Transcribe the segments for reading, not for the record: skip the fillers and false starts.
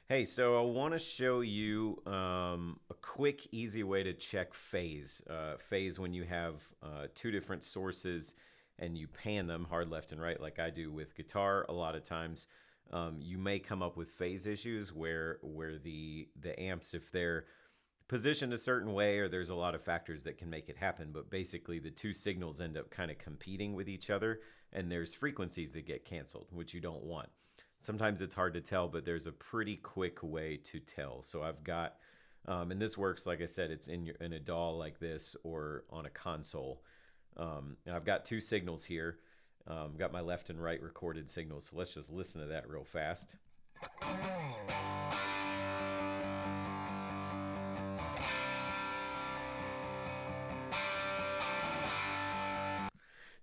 Hey, so I want to show you a quick, easy way to check phase. Phase when you have two different sources and you pan them hard left and right, like I do with guitar. A lot of times, you may come up with phase issues where the amps, if they're positioned a certain way, or there's a lot of factors that can make it happen. But basically, the two signals end up kind of competing with each other, and there's frequencies that get canceled, which you don't want. Sometimes it's hard to tell, but there's a pretty quick way to tell. So I've got, and this works, like I said, it's in a DAW like this or on a console. And I've got two signals here. Got my left and right recorded signals. So let's just listen to that real fast.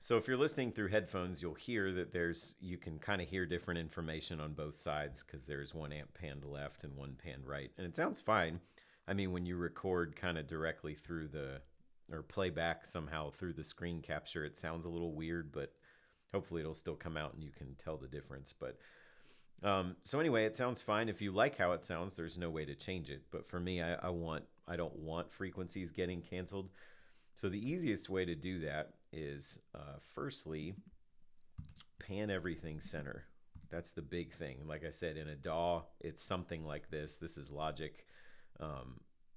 So if you're listening through headphones, you'll hear that you can kind of hear different information on both sides because there's one amp panned left and one panned right. And it sounds fine. I mean, when you record kind of directly through or play back somehow through the screen capture, it sounds a little weird, but hopefully it'll still come out and you can tell the difference. But so anyway, it sounds fine. If you like how it sounds, there's no way to change it. But for me, I don't want frequencies getting canceled. So the easiest way to do that is firstly, pan everything center. That's the big thing. Like I said, in a DAW, it's something like this. This is Logic.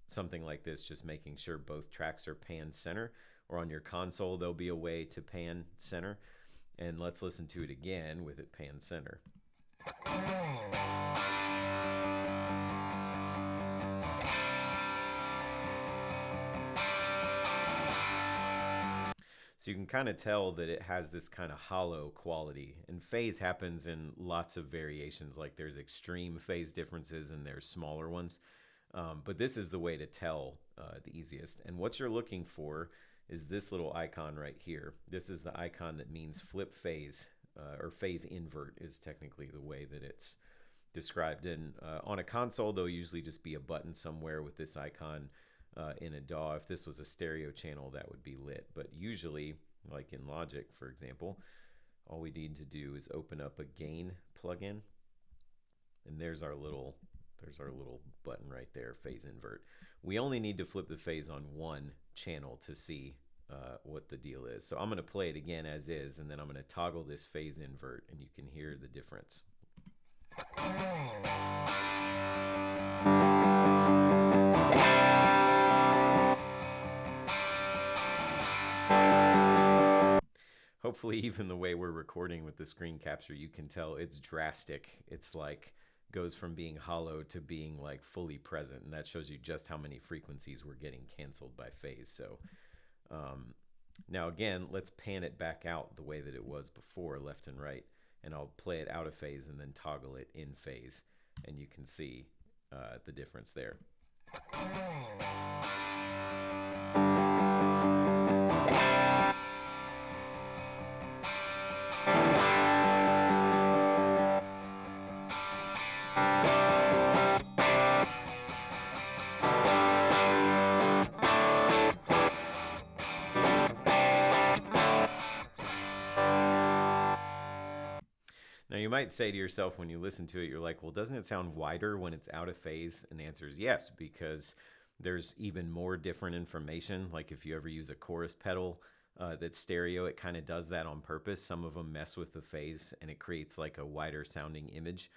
Something like this, just making sure both tracks are pan center. Or on your console, there'll be a way to pan center. And let's listen to it again with it pan center. So you can kind of tell that it has this kind of hollow quality. And phase happens in lots of variations. Like there's extreme phase differences and there's smaller ones. But this is the way to tell the easiest. And what you're looking for is this little icon right here. This is the icon that means flip phase, or phase invert is technically the way that it's described. And on a console, there'll usually just be a button somewhere with this icon. In a DAW, if this was a stereo channel, that would be lit. But usually, like in Logic, for example, all we need to do is open up a gain plugin, and there's our little button right there, phase invert. We only need to flip the phase on one channel to see what the deal is. So I'm going to play it again as is, and then I'm going to toggle this phase invert, and you can hear the difference. Hopefully, even the way we're recording with the screen capture, you can tell it's drastic. It's like goes from being hollow to being like fully present, and that shows you just how many frequencies we're getting canceled by phase. So now again, let's pan it back out the way that it was before, left and right, and I'll play it out of phase and then toggle it in phase, and you can see the difference there. Now, you might say to yourself when you listen to it, you're like, well, doesn't it sound wider when it's out of phase? And the answer is yes, because there's even more different information. Like if you ever use a chorus pedal that's stereo, it kind of does that on purpose. Some of them mess with the phase and it creates like a wider sounding image.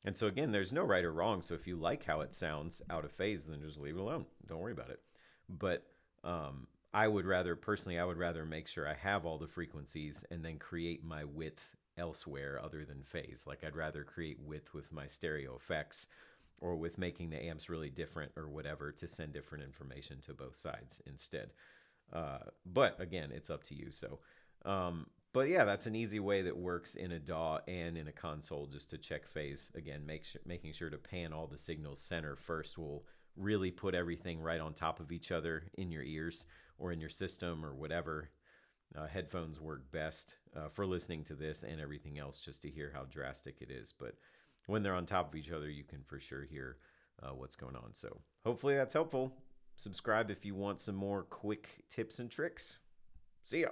And so, again, there's no right or wrong. So if you like how it sounds out of phase, then just leave it alone. Don't worry about it. But personally, I would rather make sure I have all the frequencies and then create my width elsewhere other than phase. Like I'd rather create width with my stereo effects or with making the amps really different or whatever to send different information to both sides instead. But again, it's up to you. So, but yeah, that's an easy way that works in a DAW and in a console just to check phase. Again, making sure to pan all the signals center first will really put everything right on top of each other in your ears or in your system or whatever. Headphones work best for listening to this and everything else just to hear how drastic it is. But when they're on top of each other, you can for sure hear what's going on. So hopefully that's helpful. Subscribe if you want some more quick tips and tricks. See ya.